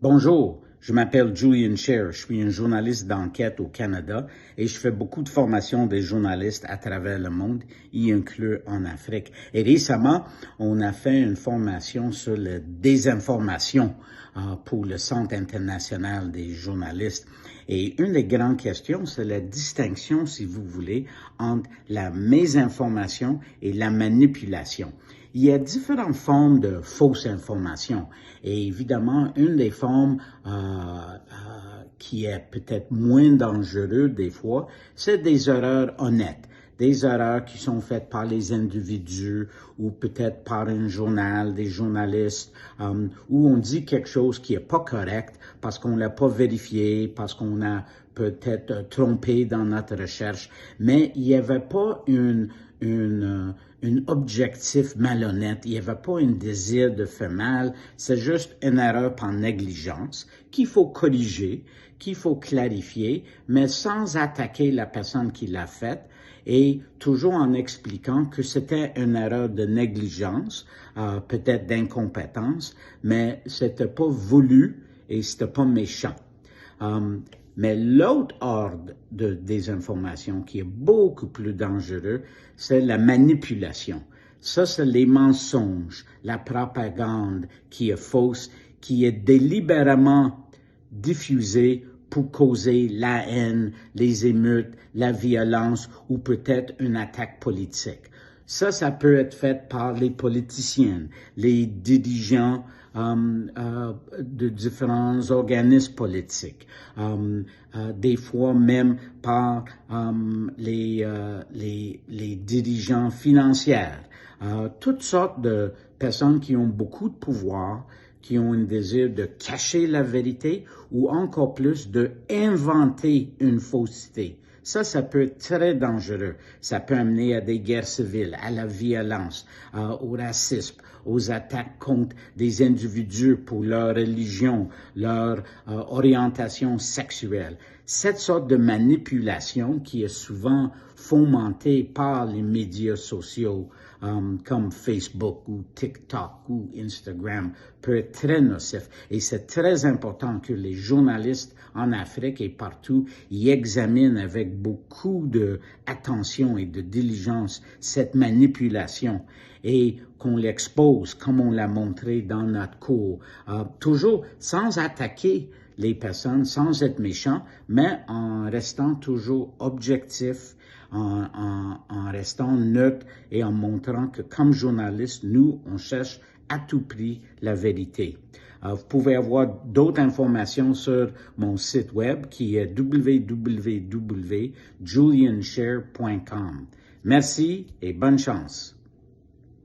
Bonjour, je m'appelle Julian Scher, je suis un journaliste d'enquête au Canada et je fais beaucoup de formations des journalistes à travers le monde, y inclus en Afrique. Et récemment, on a fait une formation sur la désinformation pour le Centre international des journalistes. Et une des grandes questions, c'est la distinction, si vous voulez, entre la mésinformation et la manipulation. Il y a différentes formes de fausses informations et évidemment, une des formes qui est peut-être moins dangereuse des fois, c'est des erreurs honnêtes. Des erreurs qui sont faites par les individus ou peut-être par un journal, des journalistes, où on dit quelque chose qui est pas correct parce qu'on l'a pas vérifié, parce qu'on a peut-être trompé dans notre recherche, mais il n'y avait pas un objectif malhonnête, il n'y avait pas un désir de faire mal, c'est juste une erreur par négligence qu'il faut corriger, qu'il faut clarifier, mais sans attaquer la personne qui l'a faite et toujours en expliquant que c'était une erreur de négligence, peut-être d'incompétence, mais c'était pas voulu et c'était pas méchant. Mais l'autre ordre de désinformation qui est beaucoup plus dangereux, c'est la manipulation. Ça, c'est les mensonges, la propagande qui est fausse, qui est délibérément diffusée pour causer la haine, les émeutes, la violence ou peut-être une attaque politique. Ça peut être fait par les politiciens, les dirigeants de différents organismes politiques, des fois même par les dirigeants financiers, toutes sortes de personnes qui ont beaucoup de pouvoir, qui ont un désir de cacher la vérité ou encore plus de inventer une fausseté. Ça peut être très dangereux. Ça peut amener à des guerres civiles, à la violence, au racisme, aux attaques contre des individus pour leur religion, leur orientation sexuelle. Cette sorte de manipulation qui est souvent fomentée par les médias sociaux comme Facebook ou TikTok ou Instagram peut être très nocif. Et c'est très important que les journalistes en Afrique et partout y examinent avec beaucoup d'attention et de diligence cette manipulation et qu'on l'expose comme on l'a montré dans notre cours, toujours sans attaquer les personnes, sans être méchant, mais en restant toujours objectif, en restant neutre et en montrant que comme journaliste, nous, on cherche à tout prix la vérité. Vous pouvez avoir d'autres informations sur mon site web qui est www.julianscher.com. Merci et bonne chance.